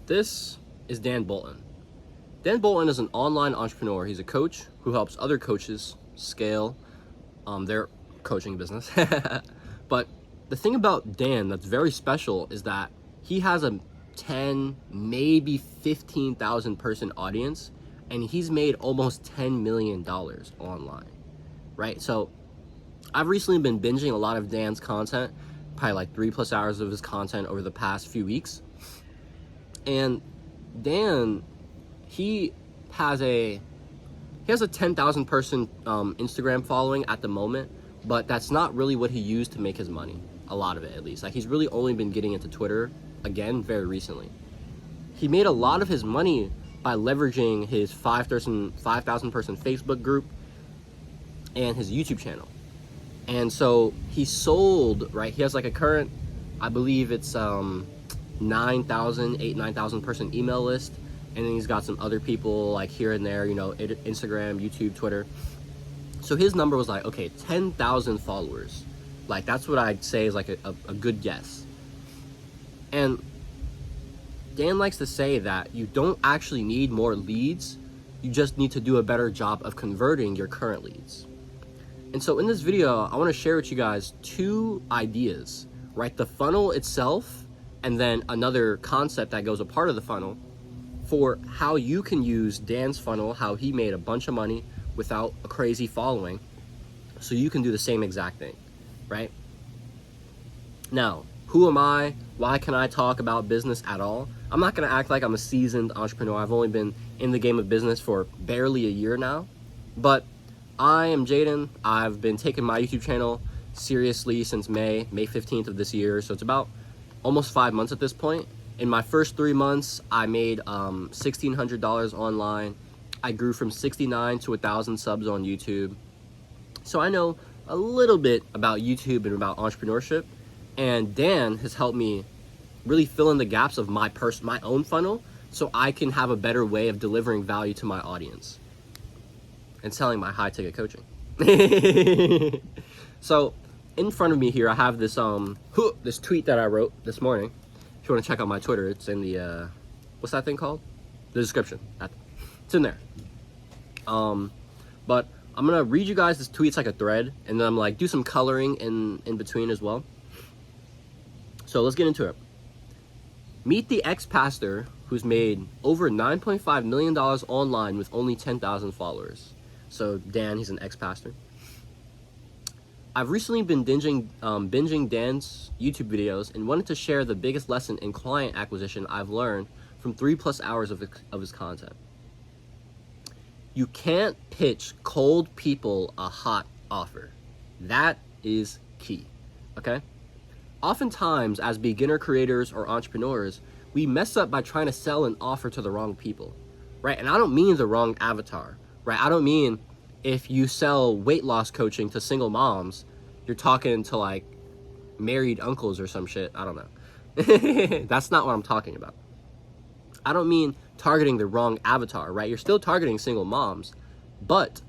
This is Dan Bolton. Dan Bolton is an online entrepreneur. He's a coach who helps other coaches scale their coaching business. But the thing about Dan that's very special is that he has a 10, maybe 15,000 person audience, and he's made almost $10 million online, right? So I've recently been binging a lot of Dan's content, probably like 3+ hours of his content over the past few weeks. And Dan, he has a 10,000 person Instagram following at the moment, but that's not really what he used to make his money. A lot of it, at least. Like, he's really only been getting into Twitter again very recently. He made a lot of his money by leveraging his 5,000 person Facebook group and his YouTube channel. And so he sold, right? He has like a current, I believe it's 9,000 person email list, and then he's got some other people like here and there, Instagram, YouTube, Twitter. So his number was like, okay, 10,000 followers. Like, that's what I'd say is like a good guess. And Dan likes to say that you don't actually need more leads, you just need to do a better job of converting your current leads. And so in this video, I want to share with you guys 2 ideas, right? The funnel itself, and then another concept that goes a part of the funnel for how you can use Dan's funnel, how he made a bunch of money without a crazy following, so you can do the same exact thing, right? Now, who am I? Why can I talk about business at all? I'm not going to act like I'm a seasoned entrepreneur. I've only been in the game of business for barely a year now, but I am Jaden. I've been taking my YouTube channel seriously since May 15th of this year, so it's about almost 5 months at this point. In my first 3 months, I made $1,600 online. I grew from 69 to 1,000 subs on YouTube. So I know a little bit about YouTube and about entrepreneurship, and Dan has helped me really fill in the gaps of my own funnel, so I can have a better way of delivering value to my audience and selling my high-ticket coaching. So in front of me here, I have this this tweet that I wrote this morning. If you want to check out my Twitter, it's in the what's that thing called? The description. It's in there. But I'm gonna read you guys this tweet. It's like a thread, and then I'm like do some coloring in between as well. So let's get into it. Meet the ex-pastor who's made over $9.5 million online with only 10,000 followers. So Dan, he's an ex-pastor. I've recently been binging Dan's YouTube videos and wanted to share the biggest lesson in client acquisition I've learned from 3+ hours of his content. You can't pitch cold people a hot offer. That is key, okay? Oftentimes, as beginner creators or entrepreneurs, we mess up by trying to sell an offer to the wrong people, right? And I don't mean the wrong avatar, right? I don't mean if you sell weight loss coaching to single moms, you're talking to like married uncles or some shit. I don't know. That's not what I'm talking about. I don't mean targeting the wrong avatar, right? You're still targeting single moms, but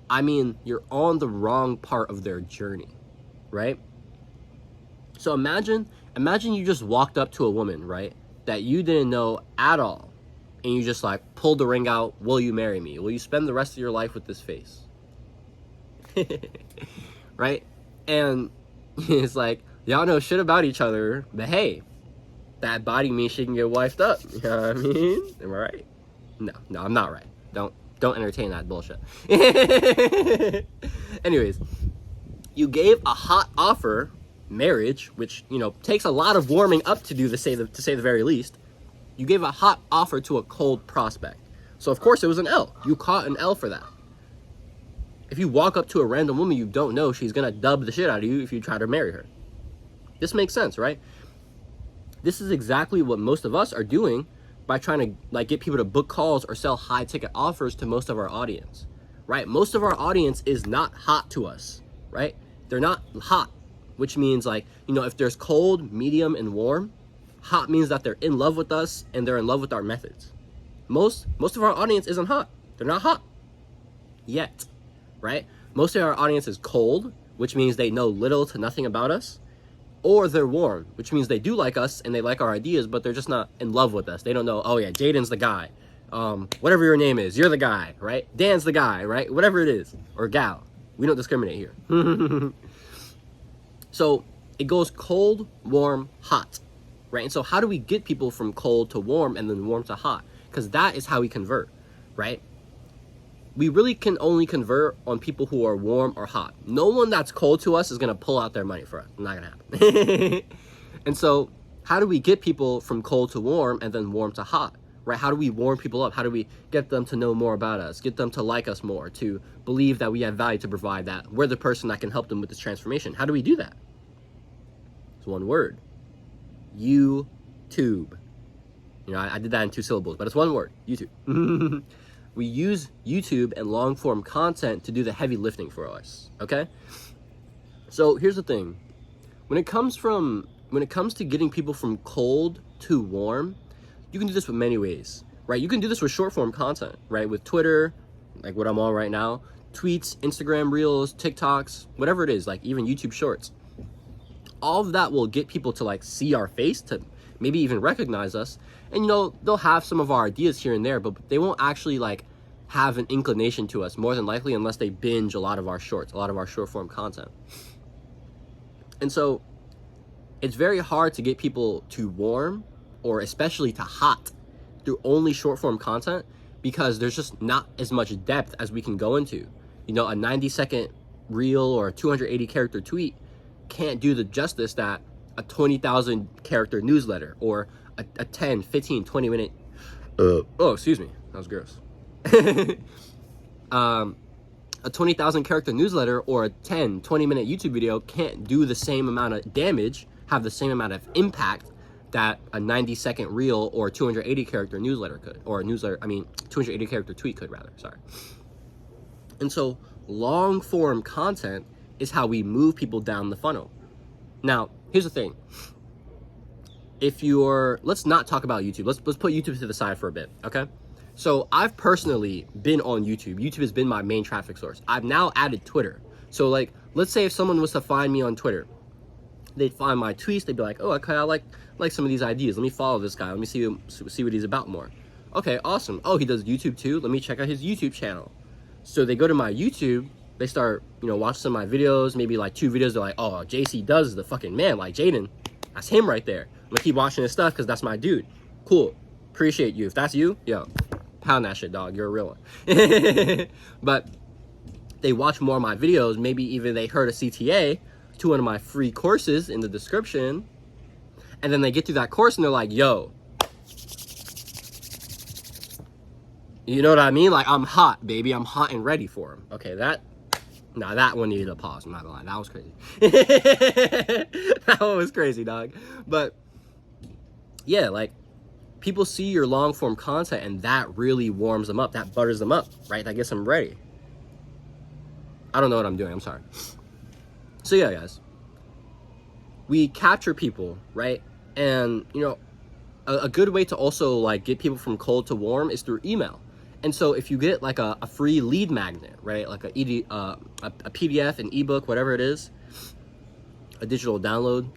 I mean, you're on the wrong part of their journey, right? So imagine you just walked up to a woman, right, that you didn't know at all, and you just like pulled the ring out. Will you marry me? Will you spend the rest of your life with this face? Right? And it's like, y'all know shit about each other, but hey, that body means she can get wifed up. You know what I mean? Am I right? No, I'm not right. Don't entertain that bullshit. Anyways, you gave a hot offer, marriage, which takes a lot of warming up to say the very least. You gave a hot offer to a cold prospect, so of course it was an L. You caught an L for that. If you walk up to a random woman you don't know, she's gonna dub the shit out of you if you try to marry her. This makes sense, right? This is exactly what most of us are doing by trying to like get people to book calls or sell high ticket offers to most of our audience, right? Most of our audience is not hot to us, right? They're not hot, which means like, if there's cold, medium, and warm, hot means that they're in love with us and they're in love with our methods. Most of our audience isn't hot. They're not hot yet, right? Most of our audience is cold, which means they know little to nothing about us. or they're warm, which means they do like us and they like our ideas, but they're just not in love with us. They don't know, oh yeah, Jaden's the guy. Whatever your name is, you're the guy, right? Dan's the guy, right? Whatever it is, or gal. We don't discriminate here. So it goes cold, warm, hot, right? And so how do we get people from cold to warm and then warm to hot? Because that is how we convert, right? We really can only convert on people who are warm or hot. No one that's cold to us is going to pull out their money for us. Not going to happen. And so how do we get people from cold to warm and then warm to hot, right? How do we warm people up? How do we get them to know more about us, get them to like us more, to believe that we have value to provide, that we're the person that can help them with this transformation? How do we do that? It's one word. YouTube. You know, I did that in 2 syllables, but it's one word. YouTube. We use YouTube and long form content to do the heavy lifting for us, okay? So here's the thing. When it comes to getting people from cold to warm, you can do this with many ways, right? You can do this with short form content, right? With Twitter, like what I'm on right now, tweets, Instagram Reels, TikToks, whatever it is, like even YouTube Shorts. All of that will get people to like see our face, to maybe even recognize us. And you know, they'll have some of our ideas here and there, but they won't actually like have an inclination to us, more than likely, unless they binge a lot of our shorts, a lot of our short form content. And so it's very hard to get people to warm, or especially to hot, through only short form content, because there's just not as much depth as we can go into. You know, a 90-second reel or a 280 character tweet can't do the justice that a 20,000 character newsletter or a 10, 15, 20 minute oh, excuse me, that was gross. A 20,000 character newsletter or a 10, 20 minute YouTube video can't do the same amount of damage, have the same amount of impact that a 90-second reel or 280 character newsletter could, or a newsletter, 280 character tweet could, rather, sorry. And so long form content is how we move people down the funnel. Now, here's the thing. Let's not talk about YouTube. Let's put YouTube to the side for a bit, okay? So I've personally been on YouTube. YouTube has been my main traffic source. I've now added Twitter. So like, let's say if someone was to find me on Twitter, they'd find my tweets, they'd be like, oh, okay, I like some of these ideas. Let me follow this guy. Let me see what he's about more. Okay, awesome. Oh, he does YouTube too? Let me check out his YouTube channel. So they go to my YouTube, they start, watching some of my videos, maybe like 2 videos. They're like, oh, JC does the fucking man, like Jaden. That's him right there. I'm gonna keep watching his stuff because that's my dude. Cool. Appreciate you. If that's you, yo, pound that shit, dog. You're a real one. But they watch more of my videos. Maybe even they heard a CTA to one of my free courses in the description. And then they get through that course and they're like, yo, you know what I mean? Like, I'm hot, baby. I'm hot and ready for him. Okay, that one needed a pause. I'm not gonna lie. That was crazy. That one was crazy, dog. But yeah, like, people see your long form content and that really warms them up. That butters them up, right? That gets them ready. I don't know what I'm doing. I'm sorry. So yeah, guys, we capture people, right? And a good way to also like get people from cold to warm is through email. And so if you get like a free lead magnet, right? Like a PDF, an ebook, whatever it is, a digital download,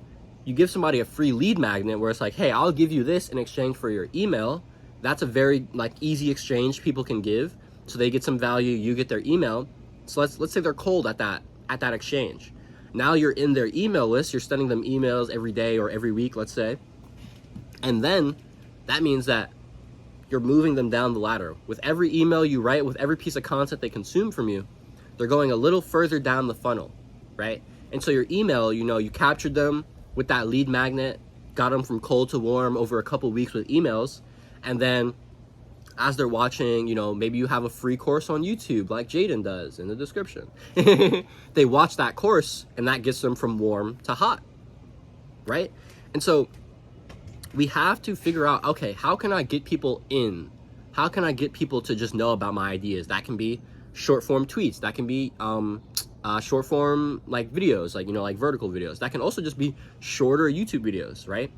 you give somebody a free lead magnet where it's like, hey, I'll give you this in exchange for your email. That's a very like easy exchange people can give. So they get some value, you get their email. So let's say they're cold at that exchange. Now you're in their email list, you're sending them emails every day or every week, let's say. And then that means that you're moving them down the ladder. With every email you write, with every piece of content they consume from you, they're going a little further down the funnel, right? And so your email, you captured them with that lead magnet, got them from cold to warm over a couple weeks with emails. And then as they're watching, maybe you have a free course on YouTube like Jaden does in the description. They watch that course and that gets them from warm to hot, right? And so we have to figure out, okay, how can I get people in? How can I get people to just know about my ideas? That can be short form tweets. That can be short form like videos, like vertical videos. That can also just be shorter YouTube videos, right?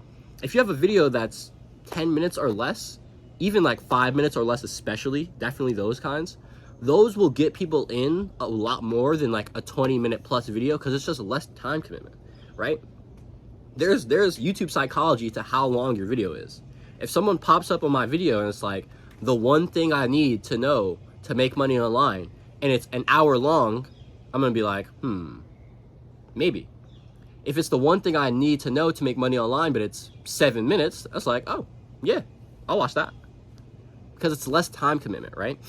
If you have a video that's 10 minutes or less, even like 5 minutes or less, especially, definitely those kinds, those will get people in a lot more than like a 20-minute plus video because it's just less time commitment, right? there's YouTube psychology to how long your video is. If someone pops up on my video and it's like, the one thing I need to know to make money online, and it's an hour long, I'm gonna be like, maybe. If it's the one thing I need to know to make money online, but it's 7 minutes, that's like, oh, yeah, I'll watch that. Because it's less time commitment, right?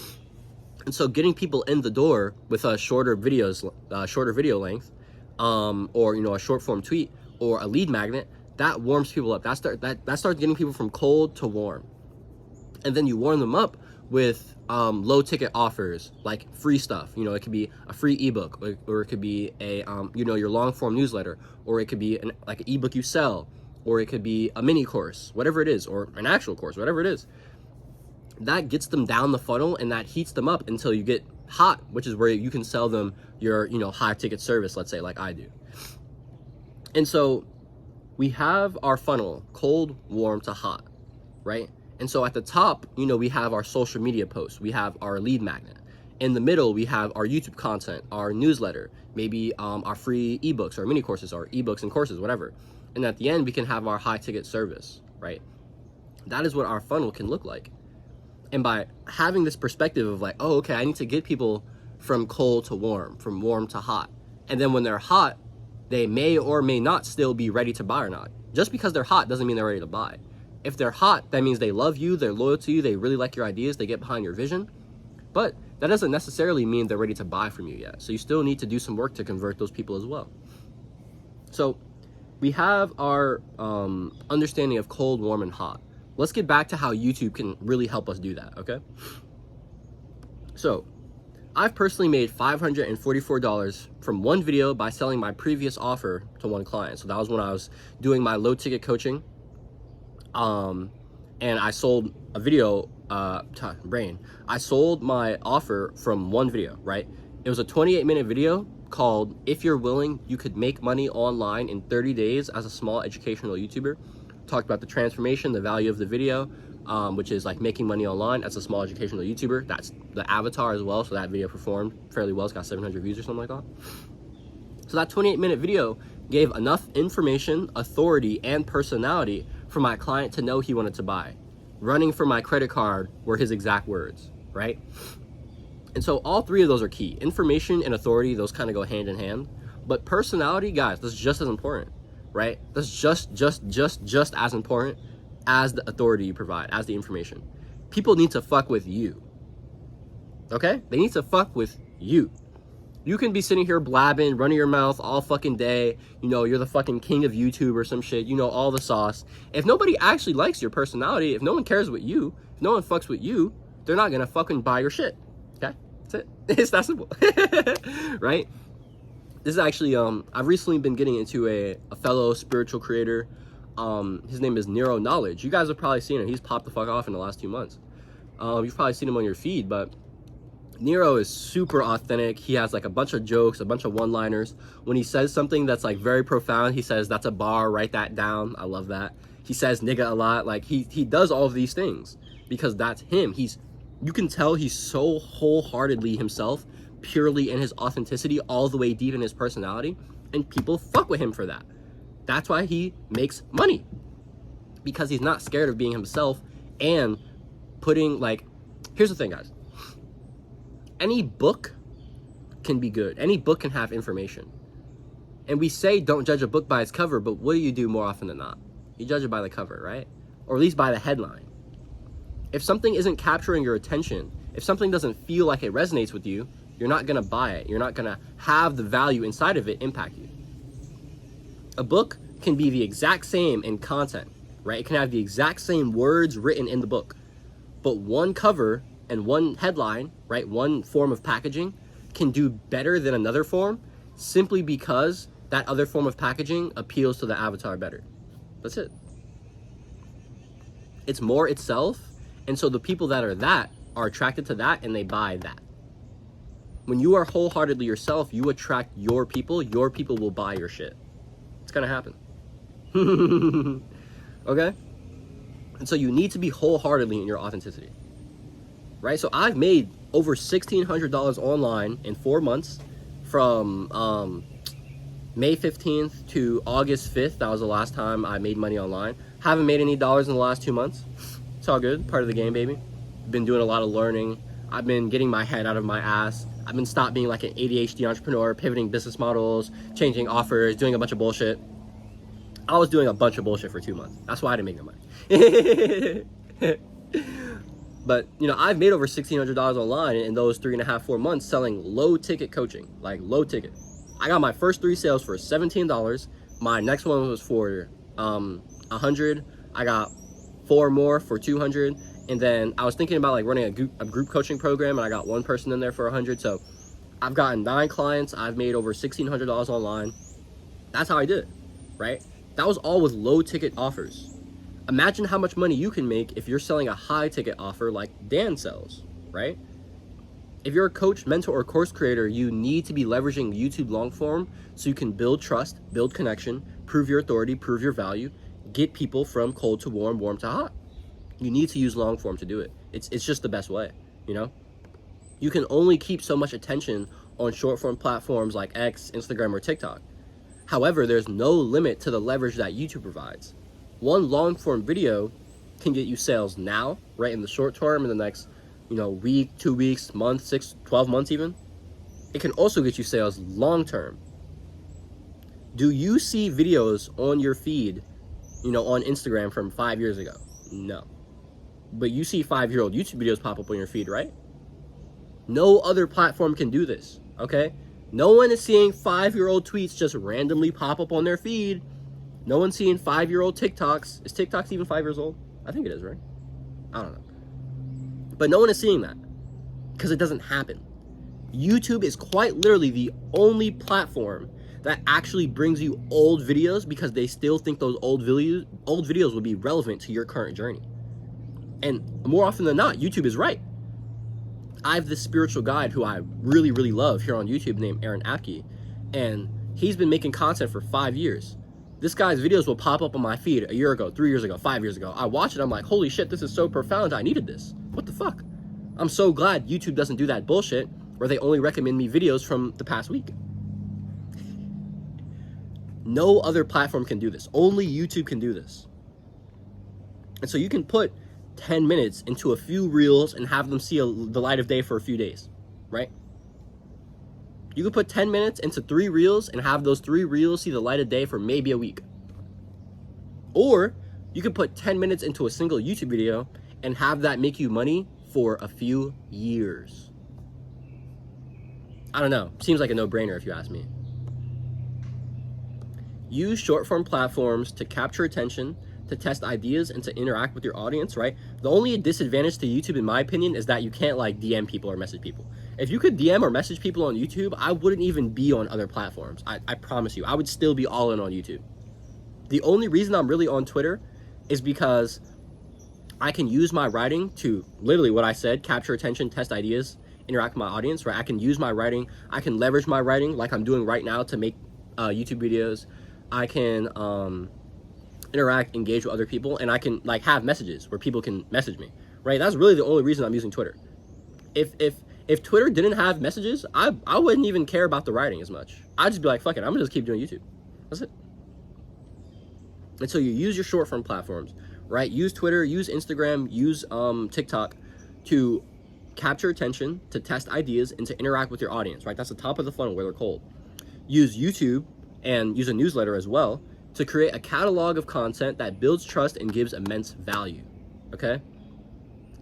And so getting people in the door with a shorter video length, or, you know, a short form tweet or a lead magnet, that warms people up. That starts getting people from cold to warm. And then you warm them up with low ticket offers, like free stuff. You know, it could be a free ebook, or it could be a you know, your long form newsletter, or it could be like an ebook you sell, or it could be a mini course, whatever it is, or an actual course, whatever it is. That gets them down the funnel, and that heats them up until you get hot, which is where you can sell them your, you know, high ticket service, let's say, like I do. And so we have our funnel, cold, warm to hot, right? And so at the top, you know, we have our social media posts, we have our lead magnet. In the middle, we have our YouTube content, our newsletter, maybe our free ebooks or mini courses, or ebooks and courses, whatever. And at the end, we can have our high ticket service, right? That is what our funnel can look like. And by having this perspective of like, oh, okay, I need to get people from cold to warm, from warm to hot. And then when they're hot, they may or may not still be ready to buy or not. Just because they're hot doesn't mean they're ready to buy. If they're hot, that means they love you, they're loyal to you, they really like your ideas, they get behind your vision. But that doesn't necessarily mean they're ready to buy from you yet. So you still need to do some work to convert those people as well. So we have our understanding of cold, warm, and hot. Let's get back to how YouTube can really help us do that, okay? So I've personally made $544 from one video by selling my previous offer to one client. So that was when I was doing my low ticket coaching. And I sold a video, I sold my offer from one video, right? It was a 28-minute video called "If You're Willing, You Could Make Money Online in 30 Days as a Small Educational YouTuber." Talked about the transformation, the value of the video, which is like making money online as a small educational YouTuber. That's the avatar as well. So that video performed fairly well. It's got 700 views or something like that. So that 28-minute video gave enough information, authority, and personality for my client to know he wanted to buy. Running for my credit card were his exact words, right? And so all three of those are key. Information and authority, those kind of go hand in hand. But personality, guys, that's just as important, right? That's just as important as the authority you provide, as the information. People need to fuck with you, okay? They need to fuck with you. You can be sitting here blabbing, running your mouth all fucking day. You know, you're the fucking king of YouTube or some shit. You know, all the sauce. If nobody actually likes your personality, if no one cares with you, if no one fucks with you, they're not gonna fucking buy your shit. Okay? That's it. It's that simple. Right? This is actually, I've recently been getting into a fellow spiritual creator. His name is Neuro Knowledge. You guys have probably seen him. He's popped the fuck off in the last 2 months. You've probably seen him on your feed, but Nero is super authentic. He has like a bunch of jokes, a bunch of one-liners. When he says something that's like very profound, he says, "That's a bar, write that down." I love that. He says nigga a lot. Like he does all of these things because that's him. You can tell he's so wholeheartedly himself, purely in his authenticity, all the way deep in his personality, and people fuck with him for that. That's why he makes money, because he's not scared of being himself and putting like, here's the thing, guys. Any book can be good. Any book can have information. And we say don't judge a book by its cover, but what do you do more often than not? You judge it by the cover, right? Or at least by the headline. If something isn't capturing your attention, if something doesn't feel like it resonates with you, you're not gonna buy it. You're not gonna have the value inside of it impact you. A book can be the exact same in content, right? It can have the exact same words written in the book, but one cover and one headline, right, one form of packaging can do better than another form simply because that other form of packaging appeals to the avatar better. That's it. It's more itself, and so the people that are attracted to that, and they buy that. When you are wholeheartedly yourself, you attract your people will buy your shit. It's gonna happen. Okay? And so you need to be wholeheartedly in your authenticity. Right? So I've made over $1,600 online in 4 months from May 15th to August 5th, that was the last time I made money online. Haven't made any dollars in the last 2 months. It's all good, part of the game, baby. Been doing a lot of learning. I've been getting my head out of my ass. I've been stopped being like an ADHD entrepreneur, pivoting business models, changing offers, doing a bunch of bullshit. I was doing a bunch of bullshit for 2 months. That's why I didn't make no money. But, you know, I've made over $1,600 online in those 3.5, 4 months selling low ticket coaching, like low ticket. I got my first 3 sales for $17. My next one was for $100. I got 4 more for $200. And then I was thinking about like running a group coaching program, and I got 1 person in there for $100. So I've gotten 9 clients. I've made over $1,600 online. That's how I did it, right? That was all with low ticket offers. Imagine how much money you can make if you're selling a high ticket offer like Dan sells, right? If you're a coach, mentor, or course creator, you need to be leveraging YouTube long form so you can build trust, build connection, prove your authority, prove your value, get people from cold to warm, warm to hot. You need to use long form to do it. It's just the best way, you know? You can only keep so much attention on short form platforms like X, Instagram, or TikTok. However, there's no limit to the leverage that YouTube provides. One long form video can get you sales now, right, in the short term, in the next, you know, week, 2 weeks, month, 6, 12 months even. It can also get you sales long term. Do you see videos on your feed, you know, on Instagram from 5 years ago? No. But you see 5-year-old YouTube videos pop up on your feed, right? No other platform can do this, okay? No one is seeing 5-year-old tweets just randomly pop up on their feed. No one's seeing 5-year-old TikToks. Is TikToks even 5 years old? I think it is, right? I don't know. But no one is seeing that because it doesn't happen. YouTube is quite literally the only platform that actually brings you old videos because they still think those old videos will be relevant to your current journey. And more often than not, YouTube is right. I have this spiritual guide who I really, really love here on YouTube named Aaron Apke, and he's been making content for 5 years. This guy's videos will pop up on my feed a year ago, 3 years ago, 5 years ago. I watch it, I'm like, holy shit, this is so profound, I needed this. What the fuck? I'm so glad YouTube doesn't do that bullshit where they only recommend me videos from the past week. No other platform can do this. Only YouTube can do this. And so you can put 10 minutes into a few reels and have them see the light of day for a few days, right? You could put 10 minutes into 3 reels and have those 3 reels see the light of day for maybe a week. Or you could put 10 minutes into a single YouTube video and have that make you money for a few years. I don't know. Seems like a no-brainer if you ask me. Use short-form platforms to capture attention, to test ideas, and to interact with your audience, right? The only disadvantage to YouTube, in my opinion, is that you can't like DM people or message people. If you could DM or message people on YouTube, I wouldn't even be on other platforms. I promise you, I would still be all in on YouTube. The only reason I'm really on Twitter is because I can use my writing to, literally what I said, capture attention, test ideas, interact with my audience, right? I can use my writing, I can leverage my writing like I'm doing right now to make YouTube videos. I can interact, engage with other people, and I can like have messages where people can message me, right? That's really the only reason I'm using Twitter. If Twitter didn't have messages, I wouldn't even care about the writing as much. I'd just be like, fuck it, I'm gonna just keep doing YouTube. That's it. And so you use your short form platforms, right? Use Twitter, use Instagram, use TikTok to capture attention, to test ideas, and to interact with your audience, right? That's the top of the funnel where they're cold. Use YouTube and use a newsletter as well to create a catalog of content that builds trust and gives immense value, okay?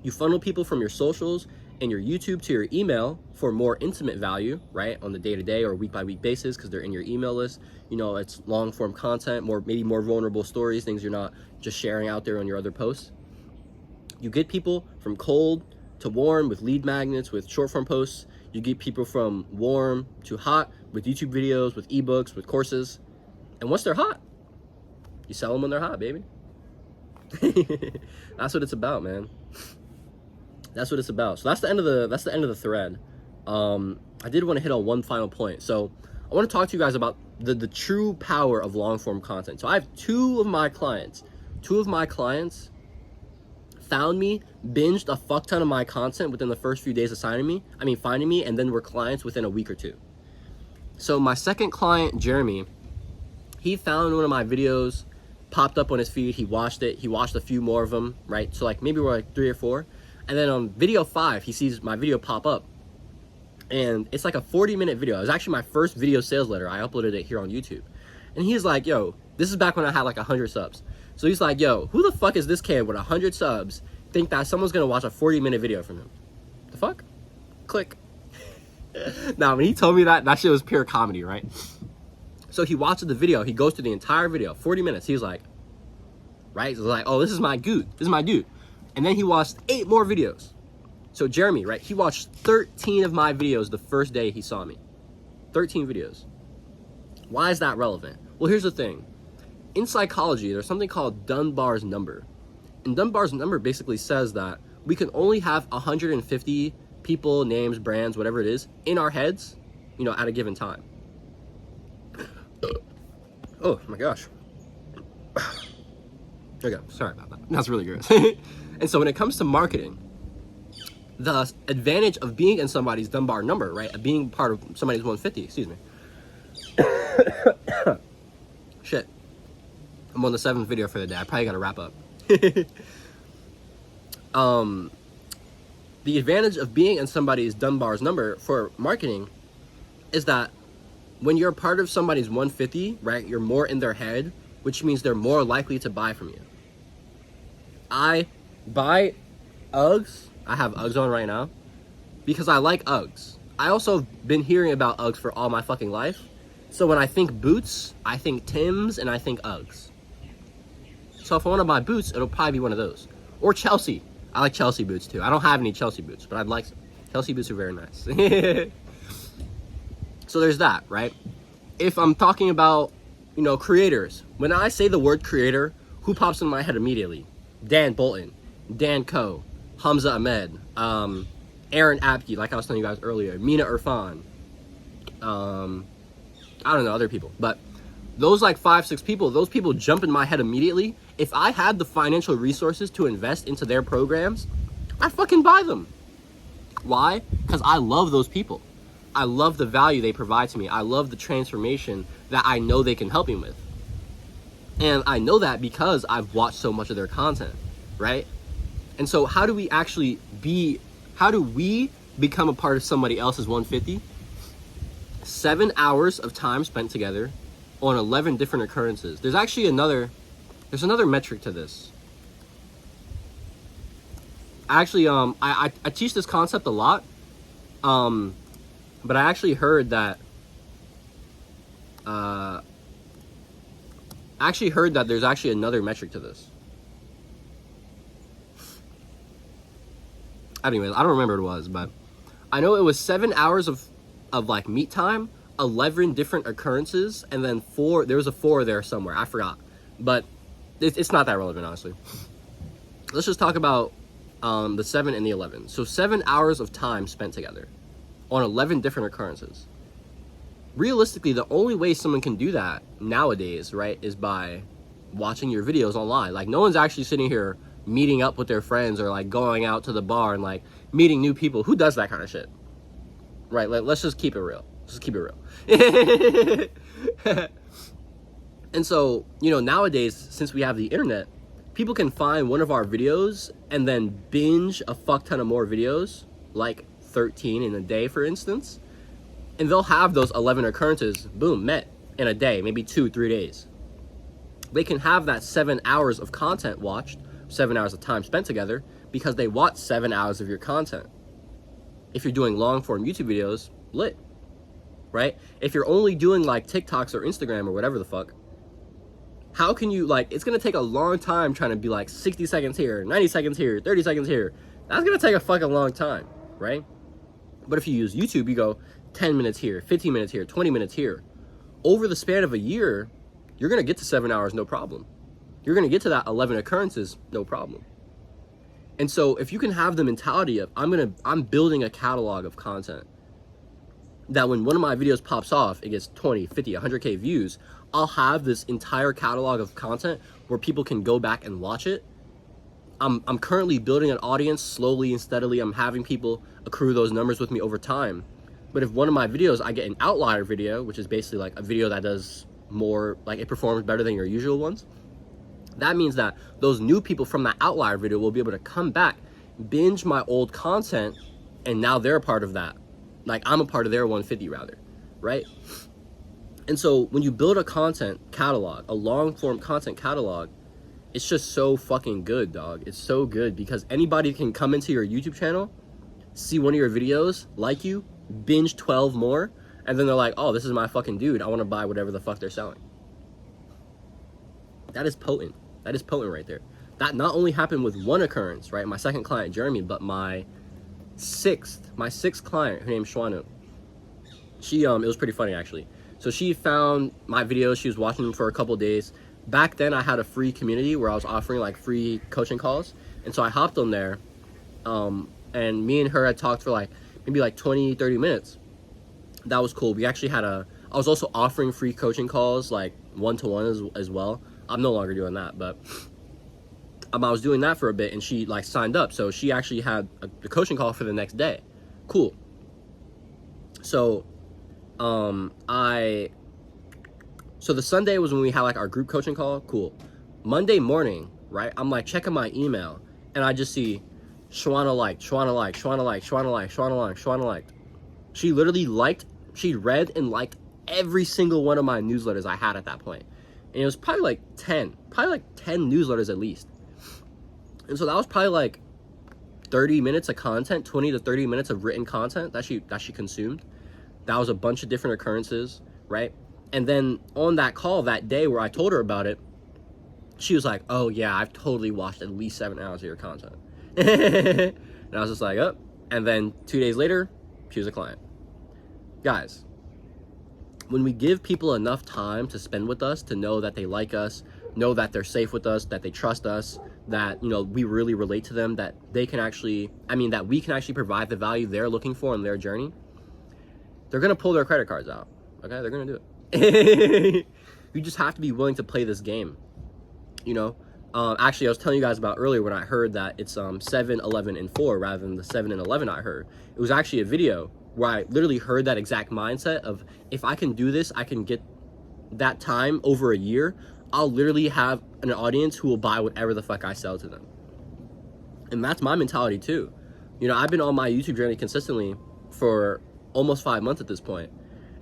You funnel people from your socials and your YouTube to your email for more intimate value, right? On the day-to-day or week-by-week basis because they're in your email list. You know, it's long-form content, maybe more vulnerable stories, things you're not just sharing out there on your other posts. You get people from cold to warm with lead magnets, with short-form posts. You get people from warm to hot with YouTube videos, with ebooks, with courses. And once they're hot, you sell them when they're hot, baby. That's what it's about, man. That's what it's about. So that's the end of the thread. I did want to hit on one final point. So I want to talk to you guys about the true power of long form content. So I have two of my clients found me, binged a fuck ton of my content within the first few days of finding me, and then were clients within a week or two. So my second client, Jeremy, He found one of my videos, popped up on his feed. He watched it. He watched a few more of them, right? So like maybe we're like 3 or 4. And then on video 5, he sees my video pop up. And it's like a 40-minute video. It was actually my first video sales letter. I uploaded it here on YouTube. And he's like, yo, this is back when I had like 100 subs. So he's like, yo, who the fuck is this kid with 100 subs think that someone's gonna watch a 40-minute video from him? The fuck? Click. Now, when he told me that shit was pure comedy, right? So he watches the video. He goes through the entire video, 40 minutes. He's like, right? He's like, oh, this is my dude. This is my dude. And then he watched 8 more videos. So Jeremy, right? He watched 13 of my videos the first day he saw me. 13 videos. Why is that relevant? Well, here's the thing. In psychology, there's something called Dunbar's number. And Dunbar's number basically says that we can only have 150 people, names, brands, whatever it is, in our heads, you know, at a given time. Oh my gosh. Okay, sorry about that. That's really gross. And so when it comes to marketing, the advantage of being in somebody's Dunbar number, right? Of being part of somebody's 150, excuse me. Shit. I'm on the 7th video for the day. I probably gotta wrap up. The advantage of being in somebody's Dunbar's number for marketing is that when you're part of somebody's 150, right, you're more in their head, which means they're more likely to buy from you. I buy Uggs. I have Uggs on right now because I like Uggs. I also have been hearing about Uggs for all my fucking life. So when I think boots, I think Tim's and I think Uggs. So if I want to buy boots, it'll probably be one of those. Or Chelsea. I like Chelsea boots too. I don't have any Chelsea boots, but I'd like some. Chelsea boots are very nice. So there's that, right? If I'm talking about, you know, creators, when I say the word creator, who pops in my head immediately? Dan Bolton, Dan Coe, Hamza Ahmed, Aaron Apke, like I was telling you guys earlier, Mina Irfan, I don't know, other people. But those like 5-6 people, those people jump in my head immediately. If I had the financial resources to invest into their programs, I'd fucking buy them. Why? Because I love those people. I love the value they provide to me. I love the transformation that I know they can help me with. And I know that because I've watched so much of their content, right? And so how do we become a part of somebody else's 150? 7 hours of time spent together on 11 different occurrences. There's actually another metric to this. Actually, I teach this concept a lot, but I actually heard that there's actually another metric to this. Anyways, I don't remember what it was, but I know it was 7 hours of like meet time, 11 different occurrences, and then there was a 4 there somewhere. I forgot, but it's not that relevant, honestly. Let's just talk about the 7 and the 11. So 7 hours of time spent together on 11 different occurrences. Realistically, the only way someone can do that nowadays, right, is by watching your videos online. Like, no one's actually sitting here meeting up with their friends or like going out to the bar and like meeting new people. Who does that kind of shit? Right, let's just keep it real. Just keep it real. And so, you know, nowadays, since we have the internet, people can find one of our videos and then binge a fuck ton of more videos, like 13 in a day, for instance. And they'll have those 11 occurrences, boom, met in a day, maybe 2-3 days. They can have that 7 hours of content watched, 7 hours of time spent together, because they watch 7 hours of your content. If you're doing long form YouTube videos, lit, right? If you're only doing like TikToks or Instagram or whatever the fuck, how can you, like, it's gonna take a long time trying to be like 60 seconds here, 90 seconds here, 30 seconds here. That's gonna take a fucking long time, right? But if you use YouTube, you go 10 minutes here, 15 minutes here, 20 minutes here. Over the span of a year, you're gonna get to 7 hours, no problem. You're gonna get to that 11 occurrences, no problem. And so if you can have the mentality of, I'm building a catalog of content, that when one of my videos pops off, it gets 20, 50, 100K views, I'll have this entire catalog of content where people can go back and watch it. I'm currently building an audience slowly and steadily. I'm having people accrue those numbers with me over time. But if one of my videos, I get an outlier video, which is basically like a video that does more, like it performs better than your usual ones, that means that those new people from that outlier video will be able to come back, binge my old content, and now they're a part of that. Like I'm a part of their 150 rather, right? And so when you build a content catalog, a long form content catalog, it's just so fucking good, dog. It's so good because anybody can come into your YouTube channel, see one of your videos, like you, binge 12 more, and then they're like, oh, this is my fucking dude. I want to buy whatever the fuck they're selling. That is potent. That is potent right there. That not only happened with one occurrence, right? My second client, Jeremy, but my sixth client, her name's Shana. She, it was pretty funny actually. So she found my videos. She was watching them for a couple days. Back then I had a free community where I was offering like free coaching calls. And so I hopped on there. And me and her had talked for like maybe like 20, 30 minutes. That was cool. We actually had I was also offering free coaching calls, like one-to-one as well. I'm no longer doing that, but I was doing that for a bit and she like signed up. So she actually had a coaching call for the next day. Cool. So, so the Sunday was when we had like our group coaching call. Cool. Monday morning, right? I'm like checking my email and I just see Shana liked, Shana liked, Shana liked, Shana liked, Shana liked, Shana liked. She literally liked, she read and liked every single one of my newsletters I had at that point. And it was probably like 10 newsletters at least. And so that was probably like 30 minutes of content, 20 to 30 minutes of written content that she consumed. That was a bunch of different occurrences, right? And then on that call that day where I told her about it, she was like, oh yeah, I've totally watched at least 7 hours of your content. And I was just like, oh. And then 2 days later, she was a client. Guys, when we give people enough time to spend with us, to know that they like us, know that they're safe with us, that they trust us, that, you know, we really relate to them, that they can actually, that we can actually provide the value they're looking for in their journey, they're going to pull their credit cards out. Okay? They're going to do it. You just have to be willing to play this game. You know? Actually, I was telling you guys about earlier when I heard that it's 7, 11, and 4 rather than the 7 and 11 I heard. It was actually a video where I literally heard that exact mindset of, if I can do this, I can get that time over a year, I'll literally have an audience who will buy whatever the fuck I sell to them. And that's my mentality too. You know, I've been on my YouTube journey consistently for almost 5 months at this point.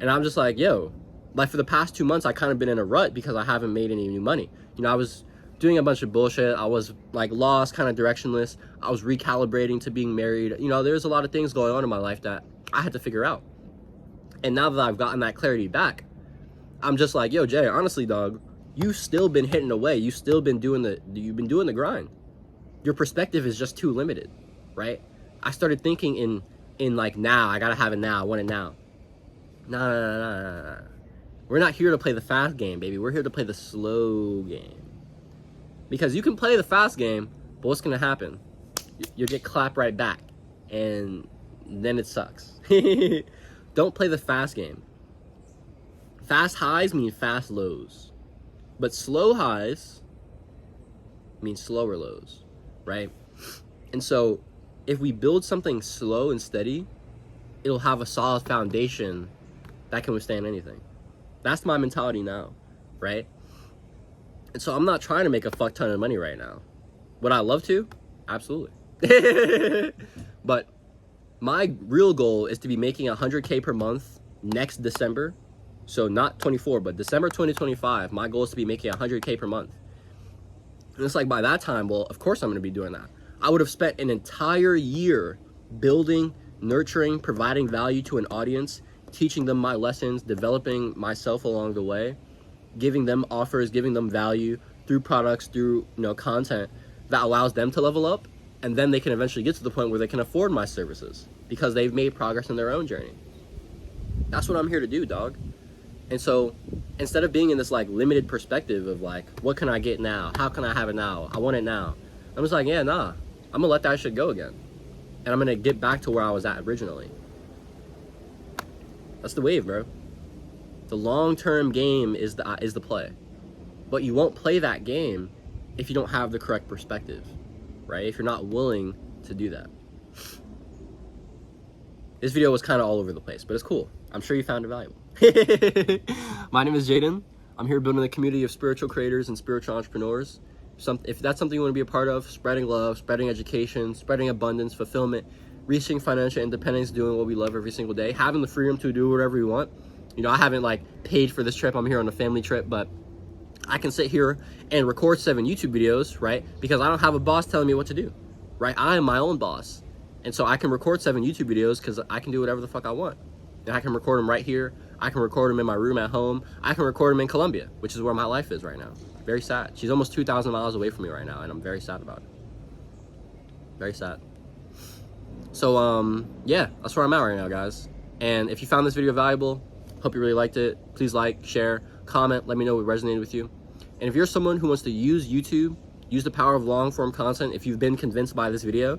And I'm just like, yo, like for the past 2 months, I kind of been in a rut because I haven't made any new money. You know, I was doing a bunch of bullshit. I was like lost, kind of directionless. I was recalibrating to being married. You know, there's a lot of things going on in my life that I had to figure out. And now that I've gotten that clarity back, I'm just like, yo, Jay, honestly, dog, you've still been hitting away. You've still been doing the grind. Your perspective is just too limited, right? I started thinking in like, now, I gotta have it now, I want it now. Nah. We're not here to play the fast game, baby. We're here to play the slow game. Because you can play the fast game, but what's gonna happen? You'll get clapped right back, and then it sucks. Don't play the fast game. Fast highs mean fast lows, but slow highs mean slower lows, right? And so if we build something slow and steady, it'll have a solid foundation that can withstand anything. That's my mentality now, right? And so I'm not trying to make a fuck ton of money right now. Would I love to? Absolutely. But my real goal is to be making 100K per month next December. So not 24, but December 2025, my goal is to be making 100K per month. And it's like, by that time, well, of course I'm going to be doing that. I would have spent an entire year building, nurturing, providing value to an audience, teaching them my lessons, developing myself along the way, giving them offers, giving them value through products, through, you know, content that allows them to level up. And then they can eventually get to the point where they can afford my services because they've made progress in their own journey. That's what I'm here to do, dog. And so instead of being in this like limited perspective of like, what can I get now? How can I have it now? I want it now. I'm just like, yeah, nah, I'm gonna let that shit go again. And I'm gonna get back to where I was at originally. That's the wave, bro. The long-term game is the play. But you won't play that game if you don't have the correct perspective, right? If you're not willing to do that. This video was kind of all over the place, but it's cool. I'm sure you found it valuable. My name is Jaden. I'm here building a community of spiritual creators and spiritual entrepreneurs. If that's something you want to be a part of, spreading love, spreading education, spreading abundance, fulfillment, reaching financial independence, doing what we love every single day, having the freedom to do whatever we want. You know, I haven't like paid for this trip. I'm here on a family trip, but I can sit here and record 7 YouTube videos, right? Because I don't have a boss telling me what to do, right? I am my own boss. And so I can record 7 YouTube videos because I can do whatever the fuck I want. And I can record them right here. I can record them in my room at home. I can record them in Colombia, which is where my life is right now. Very sad. She's almost 2,000 miles away from me right now, and I'm very sad about it. Very sad. So, yeah, that's where I'm at right now, guys. And if you found this video valuable, hope you really liked it. Please like, share, comment, let me know what resonated with you. And if you're someone who wants to use YouTube, use the power of long form content, if you've been convinced by this video,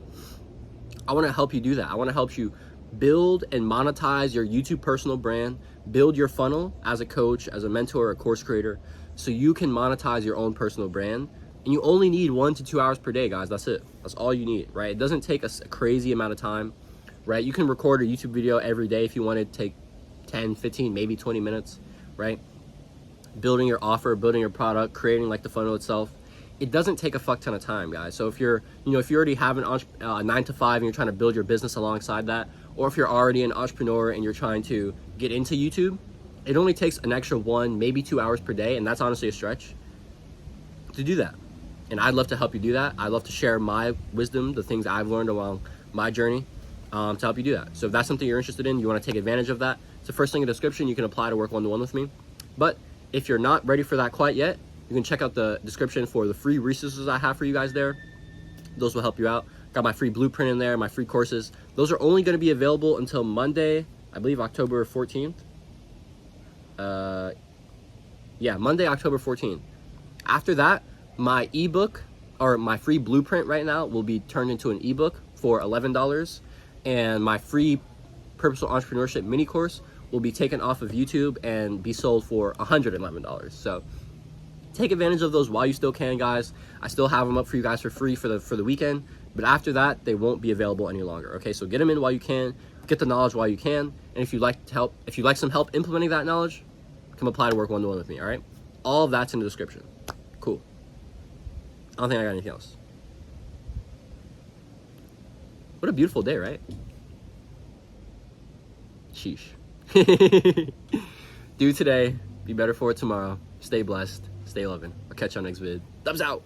I want to help you do that. I want to help you build and monetize your YouTube personal brand, build your funnel as a coach, as a mentor, a course creator, so you can monetize your own personal brand. And you only need 1 to 2 hours per day, guys. That's it. That's all you need, right? It doesn't take a crazy amount of time, right? You can record a YouTube video every day if you want to take 10, 15, maybe 20 minutes, right? Building your offer, building your product, creating like the funnel itself. It doesn't take a fuck ton of time, guys. So if you're, if you already have a 9 to 5 and you're trying to build your business alongside that, or if you're already an entrepreneur and you're trying to get into YouTube, it only takes an extra 1, maybe 2 hours per day, and that's honestly a stretch, to do that. And I'd love to help you do that. I'd love to share my wisdom, the things I've learned along my journey, to help you do that. So if that's something you're interested in, you want to take advantage of that, it's the first link in the description. You can apply to work one-to-one with me. But if you're not ready for that quite yet, you can check out the description for the free resources I have for you guys there. Those will help you out. Got my free blueprint in there, my free courses. Those are only going to be available until Monday, I believe October 14th. Yeah, Monday, October 14th. After that, my ebook, or my free blueprint right now, will be turned into an ebook for $11. And my free Purposeful Entrepreneurship mini course will be taken off of YouTube and be sold for $111. So take advantage of those while you still can, guys. I still have them up for you guys for free for the weekend, but after that, they won't be available any longer. Okay, so get them in while you can, get the knowledge while you can, and if you'd like some help implementing that knowledge, come apply to work one-to-one with me. All right, all of that's in the description. Cool. I don't think I got anything else. What a beautiful day, right? Sheesh. Do today, be better for it tomorrow. Stay blessed, stay loving. I'll catch you on next vid. Thumbs out.